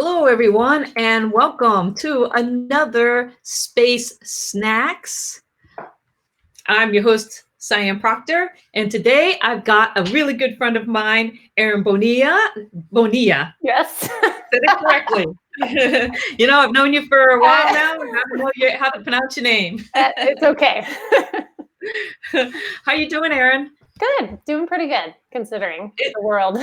Hello, everyone, and welcome to another Space Snacks. I'm your host, Cyan Proctor, and today I've got a really good friend of mine, Erin Bonilla. Bonilla. Yes. Said it correctly. I've known you for a while now, and I don't know how to pronounce your name. It's okay. How you doing, Erin? Good. Doing pretty good, considering the world.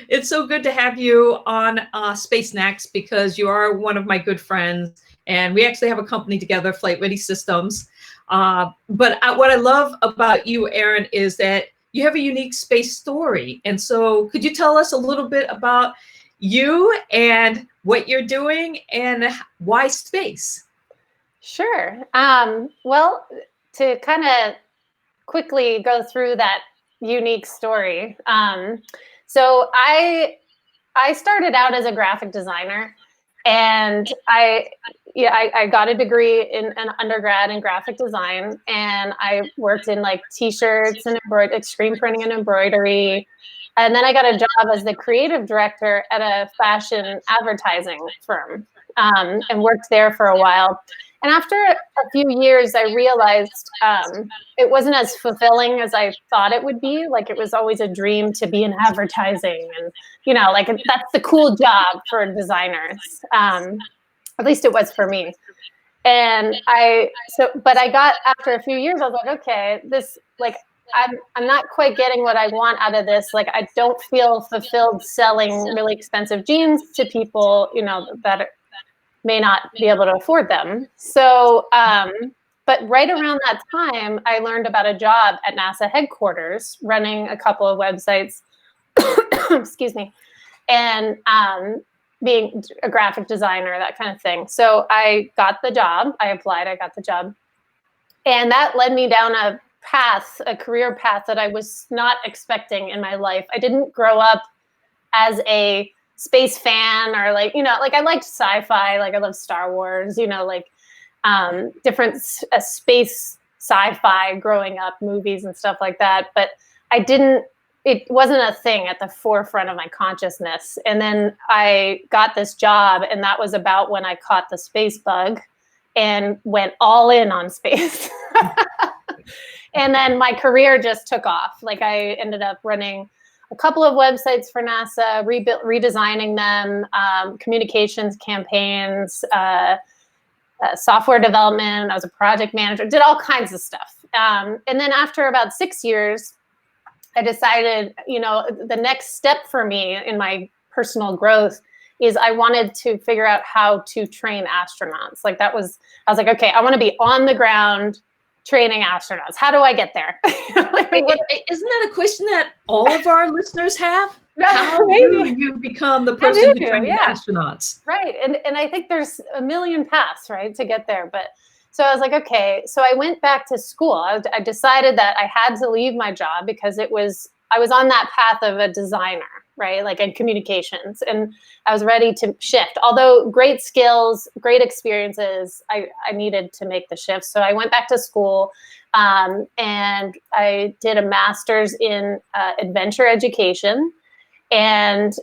It's so good to have you on Space Snacks because you are one of my good friends, and we actually have a company together, Flight Ready Systems. But what I love about you, Erin, is that you have a unique space story. And so could you tell us a little bit about you and what you're doing and why space? Sure. Well, to kind of quickly go through that unique story. So I started out as a graphic designer, and I got a degree in an undergrad in graphic design, and I worked in like t-shirts and screen printing and embroidery. And then I got a job as the creative director at a fashion advertising firm, and worked there for a while. And after a few years, I realized it wasn't as fulfilling as I thought it would be. Like, it was always a dream to be in advertising, and like that's the cool job for designers. At least it was for me. And but I got, after a few years, I was like, okay, I'm not quite getting what I want out of this. Like, I don't feel fulfilled selling really expensive jeans to people, that may not be able to afford them. So, but right around that time, I learned about a job at NASA headquarters running a couple of websites, excuse me, and being a graphic designer, that kind of thing. So I got the job. I applied. I got the job. And that led me down a career path that I was not expecting in my life. I didn't grow up as a space fan, or like I liked sci-fi, like I love Star Wars, different space sci-fi growing up, movies and stuff like that. But it wasn't a thing at the forefront of my consciousness. And then I got this job, and that was about when I caught the space bug and went all in on space. And then my career just took off. Like, I ended up running a couple of websites for NASA, redesigning them, communications campaigns, software development. I was a project manager, did all kinds of stuff. And then after about 6 years, I decided, the next step for me in my personal growth is I wanted to figure out how to train astronauts. I was like, okay, I want to be on the ground training astronauts. How do I get there? Isn't that a question that all of our listeners have? How do you become the person who trains astronauts? Right. And I think there's a million paths, right, to get there. But so I was like, okay. So I went back to school. I decided that I had to leave my job because I was on that path of a designer, right? Like, in communications, and I was ready to shift. Although great skills, great experiences, I needed to make the shift. So I went back to school, and I did a master's in adventure education. And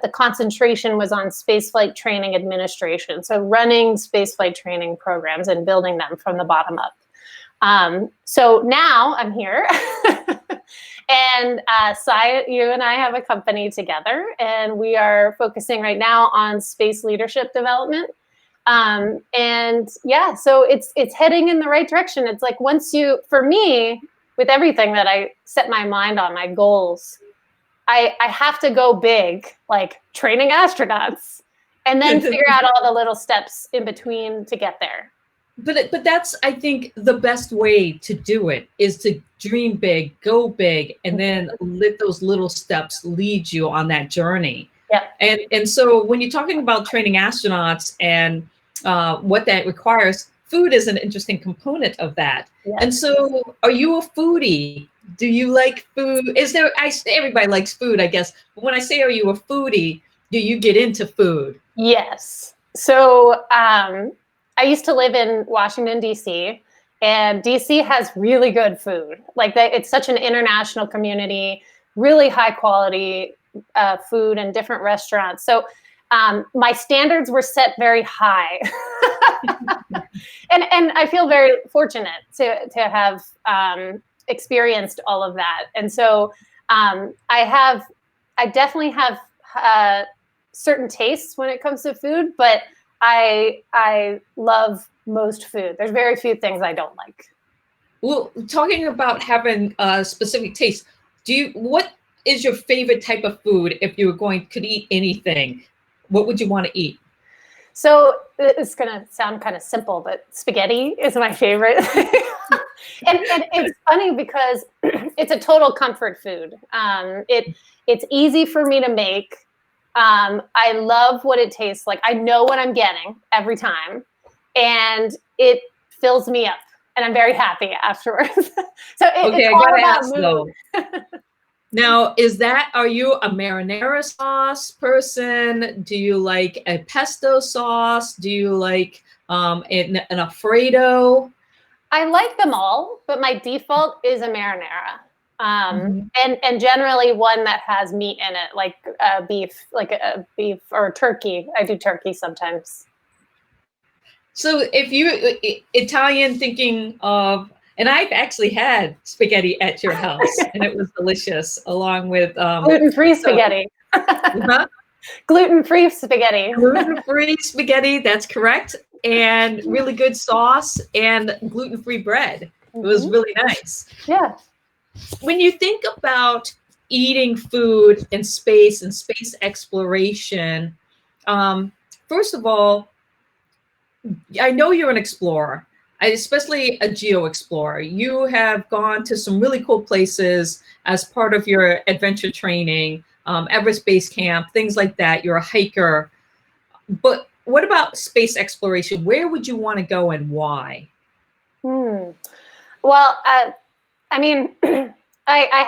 the concentration was on spaceflight training administration. So running spaceflight training programs and building them from the bottom up. So now I'm here. And you and I have a company together, and we are focusing right now on space leadership development. And yeah, so it's heading in the right direction. It's like, for me, with everything that I set my mind on, my goals, I have to go big, like training astronauts, and then figure out all the little steps in between to get there. But that's, I think, the best way to do it is to dream big, go big, and then let those little steps lead you on that journey. Yeah. And so when you're talking about training astronauts and what that requires, food is an interesting component of that. Yes. And so, are you a foodie? Do you like food? Everybody likes food, I guess. But when I say, are you a foodie, do you get into food? Yes. So I used to live in Washington, D.C., and D.C. has really good food. Like, it's such an international community, really high quality, food in different restaurants. So my standards were set very high. and I feel very fortunate to have experienced all of that. And so I definitely have certain tastes when it comes to food, but I love most food. There's very few things I don't like. Well, talking about having a specific taste, what is your favorite type of food if you could eat anything? What would you want to eat? So it's going to sound kind of simple, but spaghetti is my favorite. and it's funny because it's a total comfort food. It's easy for me to make. I love what it tastes like. I know what I'm getting every time, and it fills me up, and I'm very happy afterwards. So okay, it's all about mood. Now, are you a marinara sauce person? Do you like a pesto sauce? Do you like an Alfredo? I like them all, but my default is a marinara. And generally one that has meat in it, like beef or turkey. I do turkey sometimes. So if you Italian thinking of, and I've actually had spaghetti at your house, and it was delicious, along with gluten-free spaghetti. Huh? Gluten-free spaghetti. Gluten-free spaghetti, that's correct, and really good sauce and gluten-free bread. It was really nice. Yeah. When you think about eating food in space and space exploration, first of all, I know you're an explorer, especially a geo explorer. You have gone to some really cool places as part of your adventure training, Everest Base Camp, things like that. You're a hiker. But what about space exploration? Where would you want to go and why? Well, I mean, I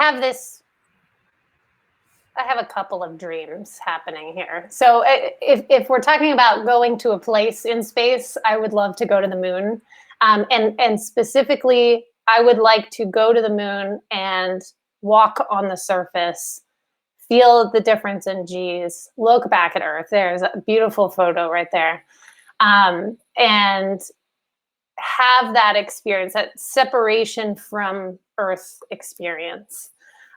have a couple of dreams happening here. So if we're talking about going to a place in space, I would love to go to the moon. And specifically, I would like to go to the moon and walk on the surface, feel the difference in G's, look back at Earth. There's a beautiful photo right there. And have that experience, that separation from Earth experience.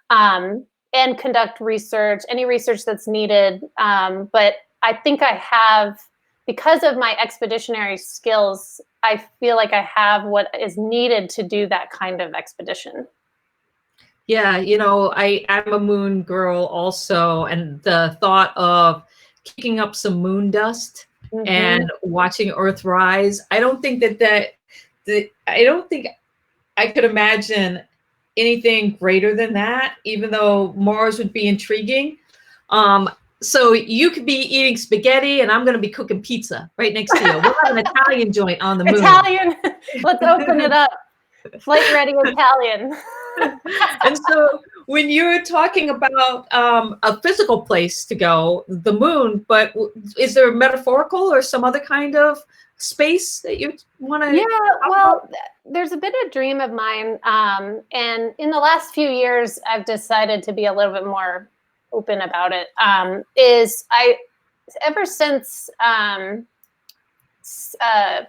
And conduct research, any research that's needed. But I think I have, because of my expeditionary skills, I feel like I have what is needed to do that kind of expedition. Yeah, I'm a moon girl also, and the thought of kicking up some moon dust and watching Earth rise, I don't think I don't think I could imagine anything greater than that, even though Mars would be intriguing. So you could be eating spaghetti and I'm going to be cooking pizza right next to you. We'll have an Italian joint on the moon. Italian. Let's open it up. Flight ready Italian. And so when you're talking about a physical place to go, the moon, but is there a metaphorical or some other kind of space that you want to? Yeah, well, there's a bit of a dream of mine. And in the last few years, I've decided to be a little bit more open about it. Ever since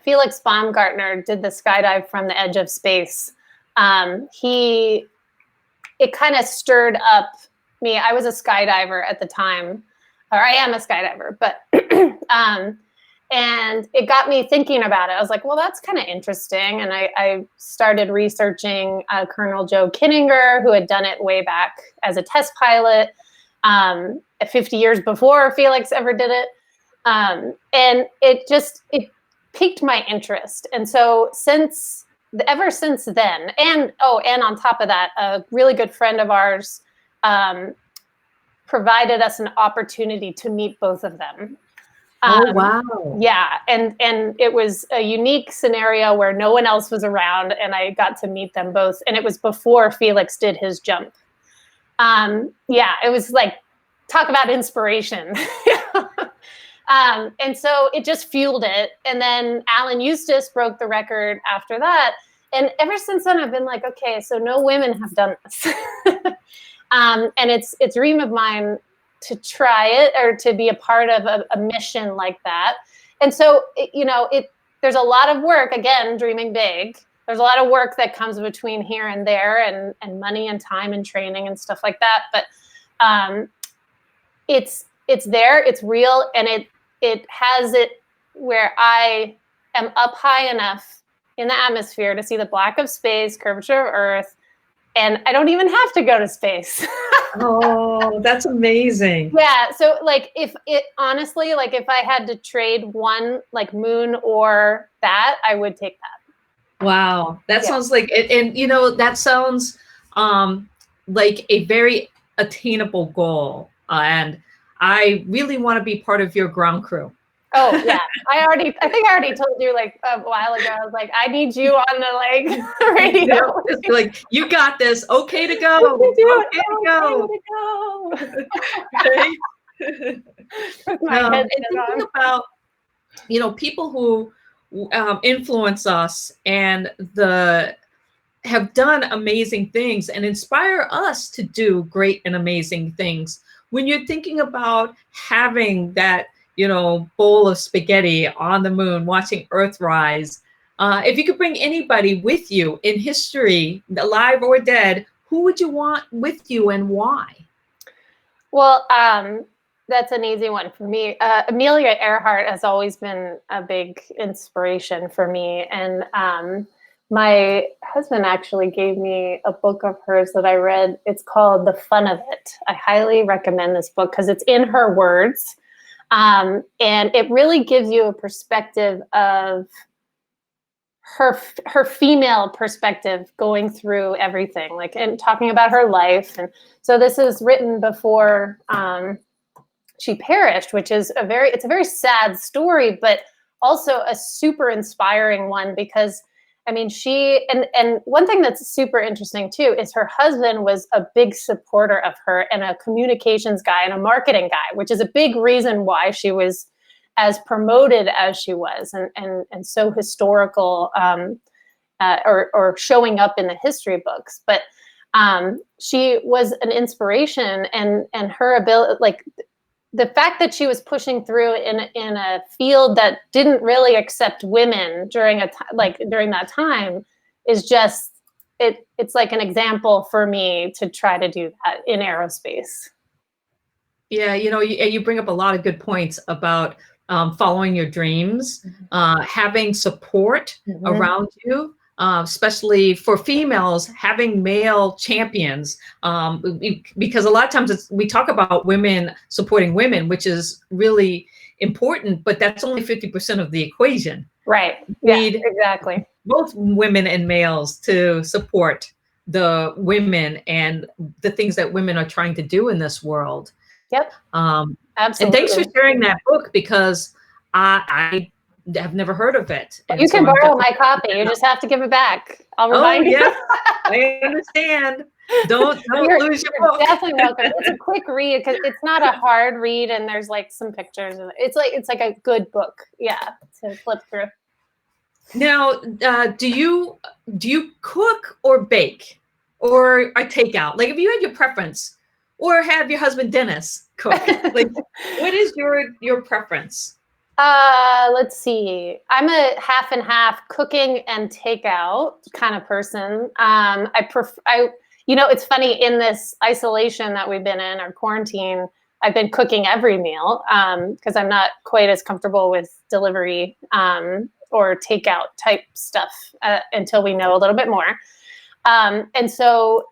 Felix Baumgartner did the skydive from the edge of space, it kind of stirred up me. I was a skydiver at the time, or I am a skydiver, but and it got me thinking about it. I was like, well, that's kind of interesting. And I started researching Colonel Joe Kinninger, who had done it way back as a test pilot 50 years before Felix ever did it. And it piqued my interest. And so ever since then, and on top of that, a really good friend of ours provided us an opportunity to meet both of them. Oh, wow. Yeah. And it was a unique scenario where no one else was around and I got to meet them both. And it was before Felix did his jump. Yeah, it was like, talk about inspiration. And so it just fueled it. And then Alan Eustace broke the record after that. And ever since then, I've been like, okay, so no women have done this. And it's a dream of mine try it or to be a part of a mission like that. And so, there's a lot of work, again, dreaming big. There's a lot of work that comes between here and there, and money and time and training and stuff like that. But it's there, it's real, and it has it where I am up high enough in the atmosphere to see the black of space, curvature of Earth, and I don't even have to go to space. Oh, that's amazing. Yeah. So like if I had to trade one, like moon or that, I would take that. Wow. That sounds like it. And that sounds like a very attainable goal. And I really want to be part of your ground crew. Oh yeah. I think I already told you like a while ago. I was like, I need you on the radio. It's like, you got this. Okay to go. And thinking about, people who influence us and have done amazing things and inspire us to do great and amazing things. When you're thinking about having that, bowl of spaghetti on the moon, watching Earth rise, if you could bring anybody with you in history, alive or dead, who would you want with you and why? Well, that's an easy one for me. Amelia Earhart has always been a big inspiration for me. And my husband actually gave me a book of hers that I read. It's called The Fun of It. I highly recommend this book because it's in her words. And it really gives you a perspective of her female perspective going through everything, like, and talking about her life. And so this is written before she perished, which is it's a very sad story, but also a super inspiring one because I mean, and one thing that's super interesting too is her husband was a big supporter of her and a communications guy and a marketing guy, which is a big reason why she was as promoted as she was and so historical or showing up in the history books. But she was an inspiration and her ability, like the fact that she was pushing through in a field that didn't really accept women during that time is just it's like an example for me to try to do that in aerospace. Yeah, you bring up a lot of good points about following your dreams, having support around you. Especially for females, having male champions, because a lot of times we talk about women supporting women, which is really important, but that's only 50% of the equation. Right. Yeah, exactly. Both women and males to support the women and the things that women are trying to do in this world. Yep. Absolutely. And thanks for sharing that book because I have never heard of it. You can borrow my copy. You just have to give it back. I'll remind you. Yeah, I understand. Don't lose your book. Definitely welcome. It's a quick read because it's not a hard read, and there's like some pictures. It's like a good book. Yeah, to flip through. Now, do you cook or bake or take out? Like, if you had your preference, or have your husband Dennis cook, like, what is your preference? Let's see. I'm a half and half cooking and takeout kind of person. It's funny in this isolation that we've been in or quarantine, I've been cooking every meal because I'm not quite as comfortable with delivery or takeout type stuff until we know a little bit more. And so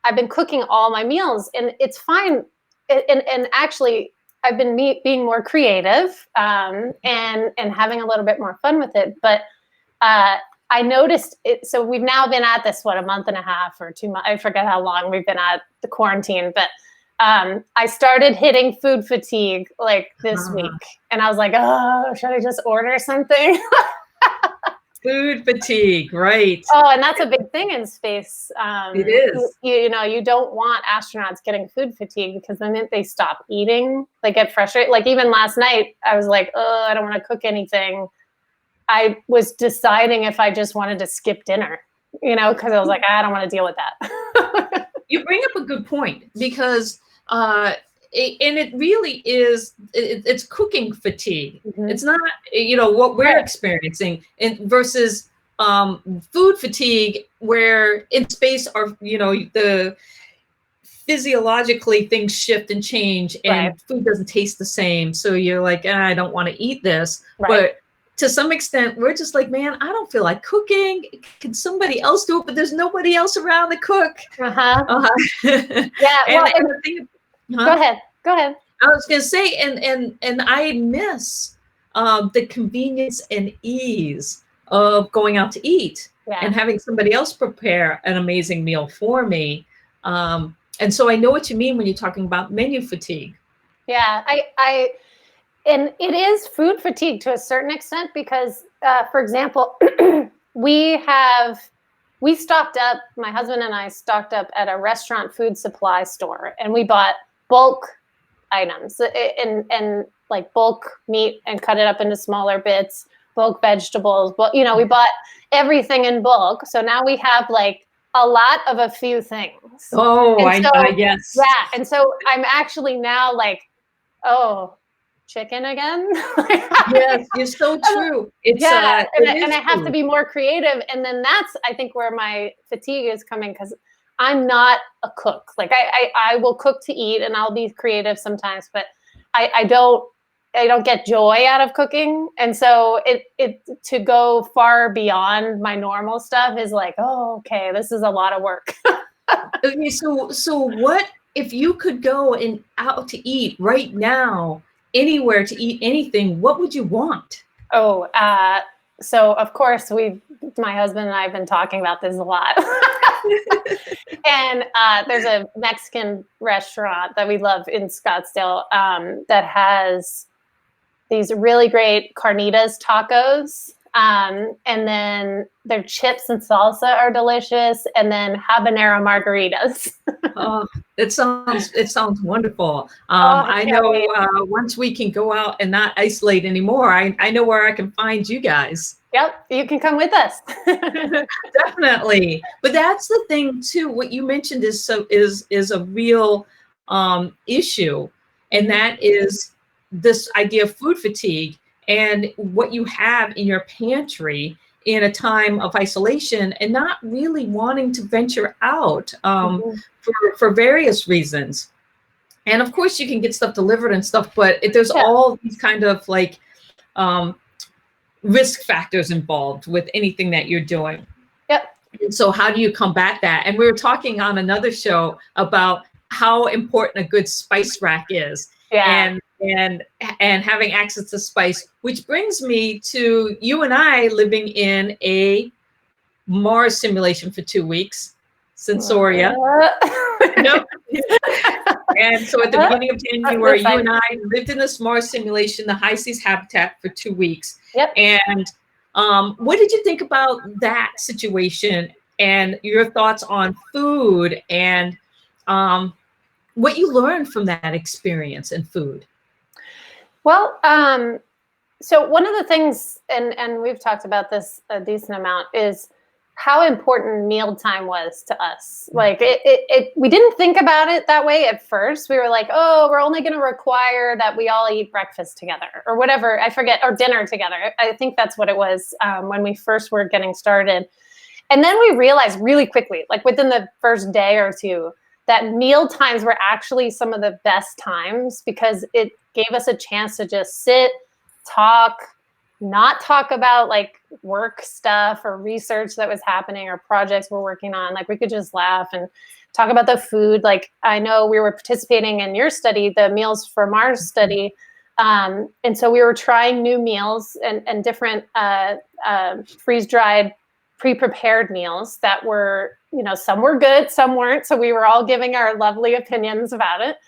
I've been cooking all my meals and it's fine. And actually, I've been being more creative and having a little bit more fun with it. But I noticed it. So we've now been at this, a month and a half or 2 months. I forget how long we've been at the quarantine. But I started hitting food fatigue like this week. And I was like, oh, should I just order something? Food fatigue, right. Oh, and that's a big thing in space. It is. You don't want astronauts getting food fatigue because then they stop eating, they get frustrated. Like even last night, I was like, oh, I don't want to cook anything. I was deciding if I just wanted to skip dinner, because I was like, I don't want to deal with that. You bring up a good point because and it really is, it's cooking fatigue. Mhm. It's not, what we're Right. experiencing versus food fatigue, where in space are, the physiologically things shift and change Right. and food doesn't taste the same. So you're like, I don't want to eat this. Right. But to some extent, we're just like, man, I don't feel like cooking. Can somebody else do it? But there's nobody else around to cook. Uh-huh. Yeah. Well, and the thing, go ahead. I was gonna say, and I miss the convenience and ease of going out to eat Yeah. and having somebody else prepare an amazing meal for me. And so I know what you mean when you're talking about menu fatigue. Yeah, and it is food fatigue to a certain extent because, for example, we stocked up, my husband and I stocked up at a restaurant food supply store, and we bought bulk items and like bulk meat and cut it up into smaller bits, bulk vegetables, but we bought everything in bulk. So now we have like a lot of a few things. Oh, yes. Yeah. And so I'm actually now like, oh, chicken again? Yes, you're so true. It's yeah. And it I have to food. be more creative. And then that's, I think, where my fatigue is coming, because I'm not a cook. Like I will cook to eat and I'll be creative sometimes, but I don't get joy out of cooking. And so it to go far beyond my normal stuff is like, oh, okay, this is a lot of work. Okay, so what if you could go and out to eat right now, anywhere to eat anything, what would you want? Oh, so of course my husband and I have been talking about this a lot. And there's a Mexican restaurant that we love in Scottsdale that has these really great carnitas tacos. And then their chips and salsa are delicious. And then habanero margaritas. Oh, it sounds wonderful. Oh, I can't know wait. once we can go out and not isolate anymore, I know where I can find you guys. Yep, you can come with us. Definitely. But that's the thing too. What you mentioned is a real issue, and that is this idea of food fatigue and what you have in your pantry in a time of isolation and not really wanting to venture out for various reasons. And of course, you can get stuff delivered and stuff, but there's all these kind of like risk factors involved with anything that you're doing. Yep. And so how do you combat that? And we were talking on another show about how important a good spice rack is. Yeah. And having access to spice, which brings me to you and I living in a Mars simulation for 2 weeks, Sensoria. Nope. And so at the beginning of January, you and I lived in this Mars simulation, the high seas habitat, for 2 weeks. Yep. And what did you think about that situation and your thoughts on food and what you learned from that experience in food? Well, so one of the things, and we've talked about this a decent amount, is how important mealtime was to us. Like we didn't think about it that way at first. We were like, oh, we're only going to require that we all eat breakfast together or whatever. I forget, or dinner together. I think that's what it was when we first were getting started. And then we realized really quickly, like within the first day or two, that meal times were actually some of the best times because it gave us a chance to just sit, talk, not talk about like work stuff or research that was happening or projects we're working on. Like we could just laugh and talk about the food. Like I know we were participating in your study, the Meals for Mars study. And so we were trying new meals and different freeze-dried, pre-prepared meals that were, some were good, some weren't. So we were all giving our lovely opinions about it.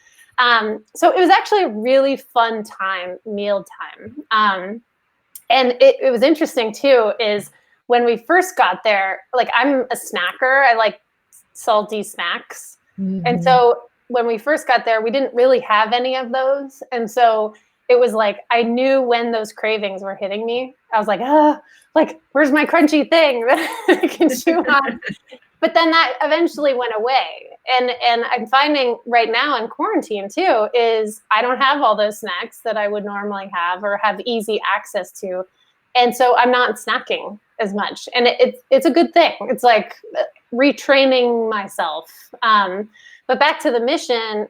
So it was actually a really fun time, meal time. And it was interesting too, is when we first got there, like I'm a snacker, I like salty snacks. Mm-hmm. And so when we first got there, we didn't really have any of those. And so it was like, I knew when those cravings were hitting me. I was like, like, where's my crunchy thing that I can chew on? but then that eventually went away. And I'm finding right now in quarantine too, is I don't have all those snacks that I would normally have or have easy access to. And so I'm not snacking as much. And it's a good thing. It's like retraining myself. But back to the mission,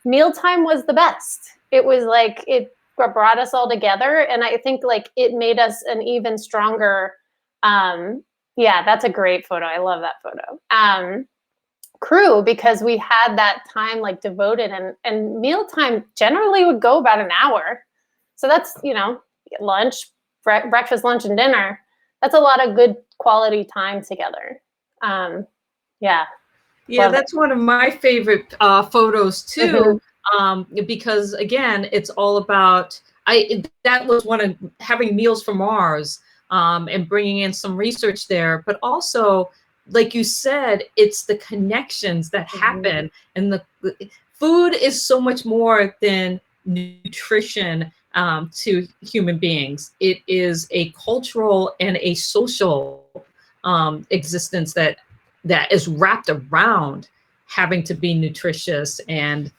mealtime was the best. It was like, it brought us all together. And I think like it made us an even stronger, yeah, that's a great photo. I love that photo. Crew, because we had that time like devoted, and mealtime generally would go about an hour. So that's, you know, lunch, breakfast, lunch, and dinner. That's a lot of good quality time together. Yeah. Yeah, that's one of my favorite photos too, because again, it's all about, that was one of having Meals for Mars, and bringing in some research there, but also, like you said, it's the connections that happen, and the food is so much more than nutrition to human beings. It is a cultural and a social existence that is wrapped around having to be nutritious and,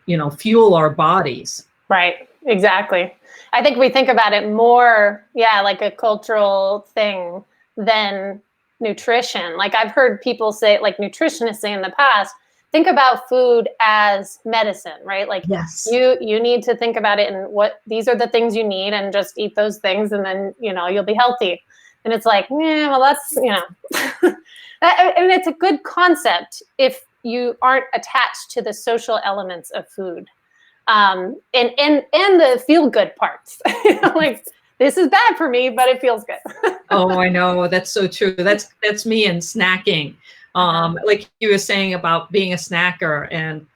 you know, fuel our bodies. Right, exactly. I think we think about it more, yeah, like a cultural thing than nutrition. Like I've heard people say, like nutritionists say in the past, think about food as medicine, right? Like yes, you need to think about it and what these are the things you need, and just eat those things, and then, you know, you'll be healthy. And it's like, yeah, well, that's, you know, and it's a good concept if you aren't attached to the social elements of food, and the feel good parts. You know, like this is bad for me, but it feels good. Oh, I know, that's so true. That's me and snacking. Like you were saying about being a snacker, and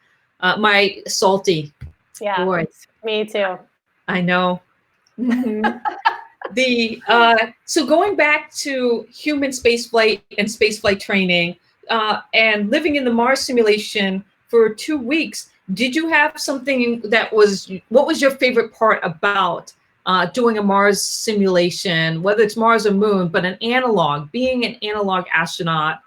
my salty. Yeah, Boy, me too. I know. So going back to human spaceflight and spaceflight training, and living in the Mars simulation for 2 weeks, did you have something what was your favorite part about doing a Mars simulation, whether it's Mars or Moon, but being an analog astronaut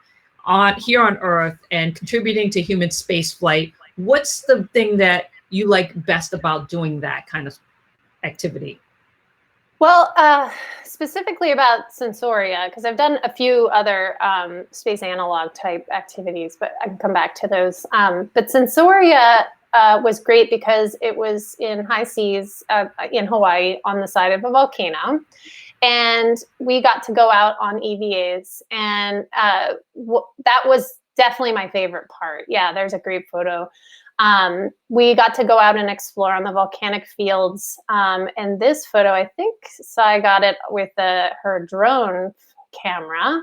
here on Earth and contributing to human spaceflight? What's the thing that you like best about doing that kind of activity? Well, specifically about Sensoria, because I've done a few other space analog type activities, but I can come back to those. But Sensoria was great because it was in high seas in Hawaii on the side of a volcano. And we got to go out on EVAs. And that was definitely my favorite part. Yeah, there's a great photo. We got to go out and explore on the volcanic fields. And this photo, I think Sai got it with her drone camera.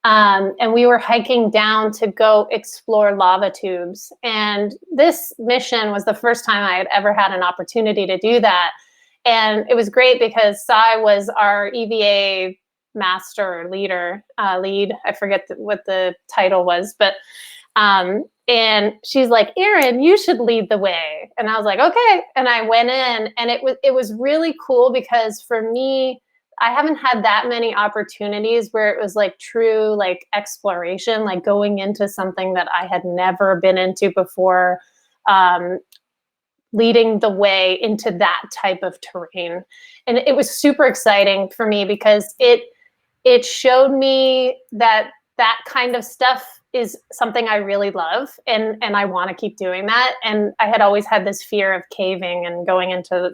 And we were hiking down to go explore lava tubes. And this mission was the first time I had ever had an opportunity to do that. And it was great because Sai was our EVA master or lead. I forget what the title was, but and she's like, Erin, you should lead the way. And I was like, okay. And I went in, and it was really cool because for me, I haven't had that many opportunities where it was like true like exploration, like going into something that I had never been into before, leading the way into that type of terrain. And it was super exciting for me because it showed me that kind of stuff is something I really love, and I want to keep doing that. And I had always had this fear of caving and going into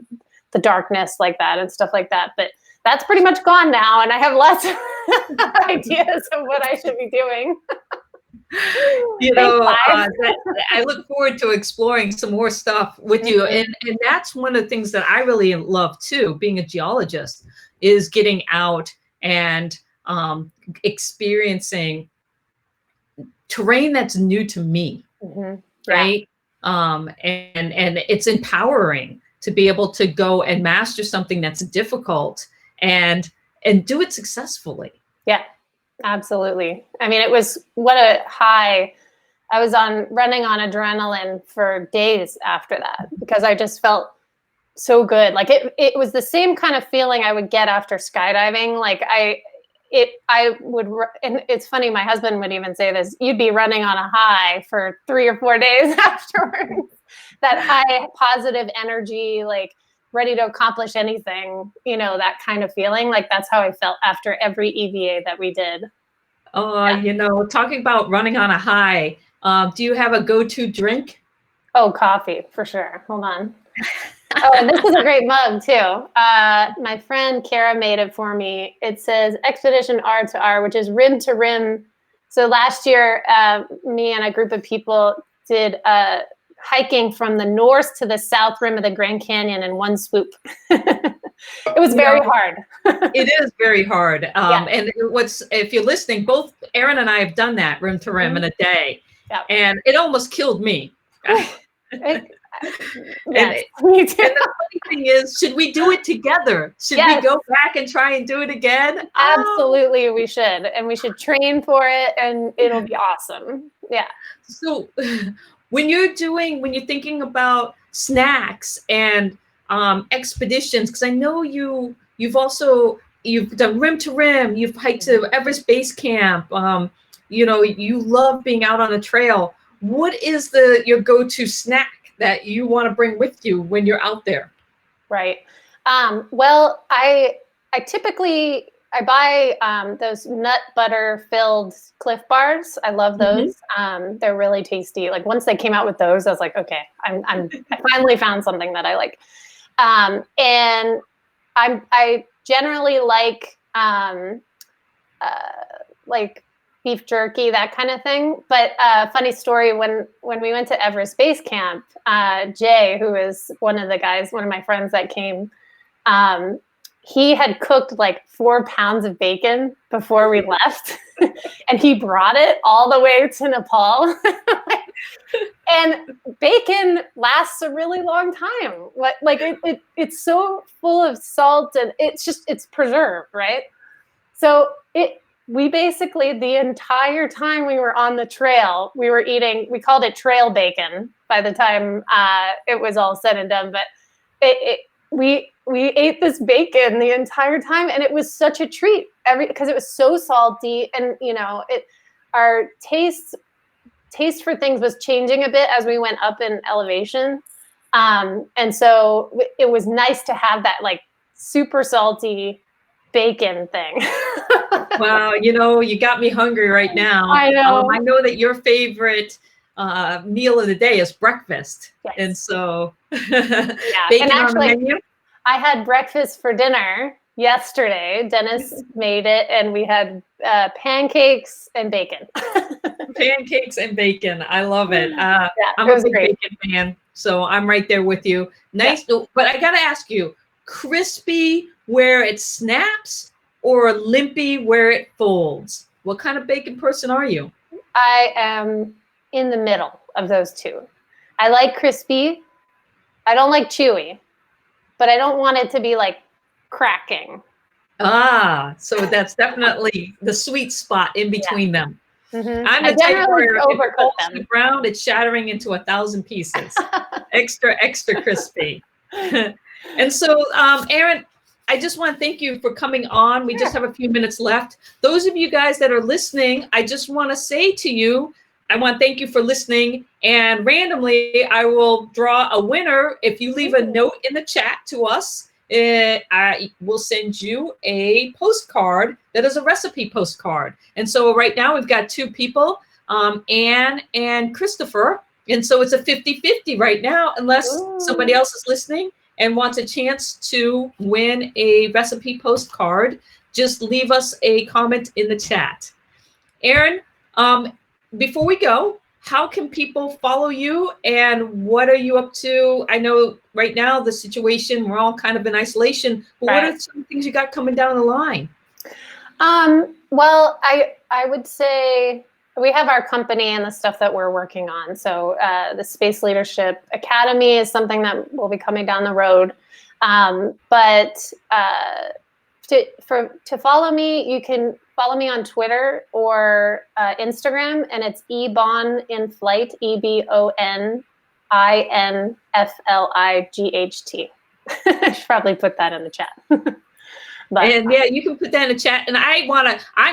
the darkness like that and stuff like that. But that's pretty much gone now, and I have lots of ideas of what I should be doing. You know, I look forward to exploring some more stuff with you. And that's one of the things that I really love too, being a geologist, is getting out and experiencing terrain that's new to me, right? And it's empowering to be able to go and master something that's difficult and do it successfully. Yeah, absolutely. I mean, it was what a high. I was running on adrenaline for days after that because I just felt so good. Like it was the same kind of feeling I would get after skydiving. Like and it's funny, my husband would even say this, you'd be running on a high for 3 or 4 days afterwards. That high positive energy, like ready to accomplish anything, that kind of feeling. Like that's how I felt after every EVA that we did. Talking about running on a high, do you have a go-to drink? Oh, coffee, for sure. Hold on. Oh, and this is a great mug too. My friend Kara made it for me. It says Expedition R to R, which is rim to rim. So last year, me and a group of people did hiking from the north to the south rim of the Grand Canyon in one swoop. It was very hard. It is very hard. And if you're listening, both Erin and I have done that rim to rim in a day. Yep. And it almost killed me. Yes, me too. And the funny thing is, should we do it together? Should we go back and try and do it again? Absolutely, we should. And we should train for it, and it'll be awesome. Yeah. So when you're thinking about snacks and expeditions, because I know you've done rim to rim, you've hiked to Everest Base Camp, you love being out on a trail. What is your go-to snack that you want to bring with you when you're out there? Right. Well, I typically buy those nut butter filled Cliff Bars. I love those. Mm-hmm. They're really tasty. Like once they came out with those, I was like, okay, I finally found something that I like. And I generally like beef jerky, that kind of thing. But funny story, when we went to Everest Base Camp, Jay, who is one of my friends that came, he had cooked like 4 pounds of bacon before we left. And he brought it all the way to Nepal. And bacon lasts a really long time. Like it's so full of salt, and it's preserved, right? So we basically, the entire time we were on the trail, we were eating, we called it trail bacon by the time it was all said and done. But we ate this bacon the entire time, and it was such a treat because it was so salty, and our taste for things was changing a bit as we went up in elevation. And so it was nice to have that like super salty bacon thing. Wow, you got me hungry right now. I know. I know that your favorite meal of the day is breakfast. Yes. And so bacon and actually, on the menu? I had breakfast for dinner yesterday. Dennis made it, and we had pancakes and bacon. Pancakes and bacon. I love it. I'm a big bacon fan, so I'm right there with you. Nice. Yeah. But I got to ask you, crispy where it snaps or limpy where it folds? What kind of bacon person are you? I am in the middle of those two. I like crispy. I don't like chewy, but I don't want it to be like cracking. So that's definitely the sweet spot in between them. Mm-hmm. I'm the type where if it falls to the ground, it's shattering into 1,000 pieces. extra crispy. And so, Erin, I just want to thank you for coming on. We just have a few minutes left. Those of you guys that are listening, I just want to say to you, I want to thank you for listening. And randomly, I will draw a winner. If you leave a note in the chat to us, I will send you a postcard that is a recipe postcard. And so right now we've got 2 people, Anne and Christopher. And so it's a 50-50 right now, unless somebody else is listening and wants a chance to win a recipe postcard. Just leave us a comment in the chat. Erin, before we go, how can people follow you, and what are you up to? I know right now the situation, we're all kind of in isolation, but what are some things you got coming down the line? Well, I would say we have our company and the stuff that we're working on. So the Space Leadership Academy is something that will be coming down the road. But to follow me, you can follow me on Twitter or Instagram, and it's ebonInFlight, EBONINFLIGHT. I should probably put that in the chat. But And yeah, you can put that in the chat. And I'm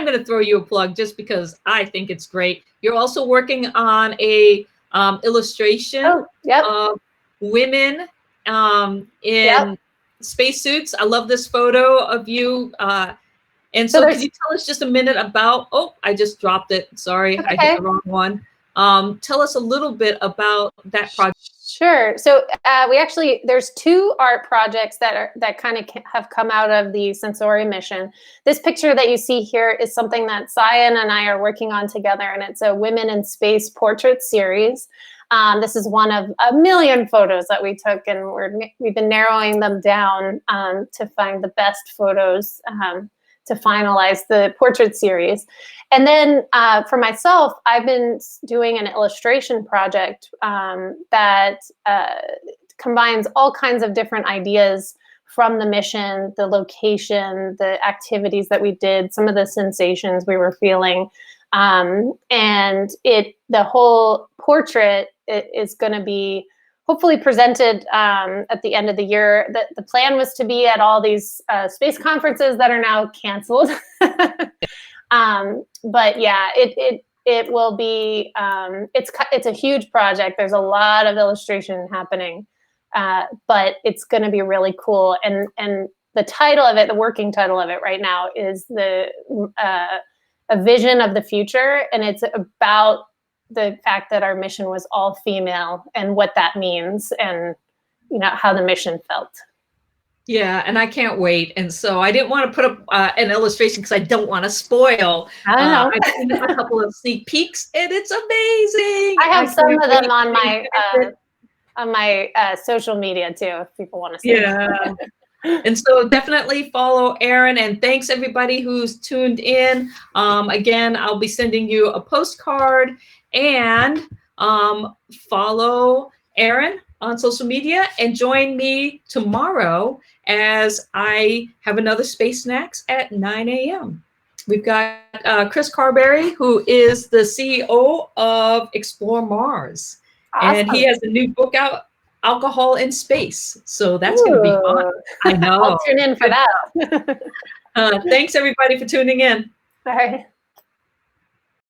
going to throw you a plug just because I think it's great. You're also working on a illustration yep. of women Yep. in spacesuits. I love this photo of you. And So so could you tell us just a minute about, oh, I just dropped it. Sorry, I hit the wrong one. Tell us a little bit about that project. Sure. So there's 2 art projects that kind of have come out of the Sensori mission. This picture that you see here is something that Erin and I are working on together, and it's a Women in Space portrait series. This is one of a million photos that we took, and we've been narrowing them down to find the best photos to finalize the portrait series. And then for myself, I've been doing an illustration project that combines all kinds of different ideas from the mission, the location, the activities that we did, some of the sensations we were feeling. And the whole portrait is going to be hopefully presented at the end of the year. The plan was to be at all these space conferences that are now canceled. But yeah, it will be, it's a huge project. There's a lot of illustration happening, but it's going to be really cool. And the title of it, the working title of it right now is A Vision of the Future. And it's about the fact that our mission was all female and what that means, and how the mission felt. Yeah, and I can't wait. And so I didn't want to put up an illustration because I don't want to spoil. I know. I've seen a couple of sneak peeks, and it's amazing. I have some of them on my social media too, if people want to see. Yeah. And so definitely follow Erin, and thanks everybody who's tuned in. Again, I'll be sending you a postcard, and follow Erin on social media, and join me tomorrow as I have another Space Snacks at 9 a.m. We've got Chris Carberry, who is the CEO of Explore Mars. Awesome. And he has a new book out, Alcohol in Space. So that's going to be fun. I know. I'll tune in for that. Thanks everybody for tuning in. All right.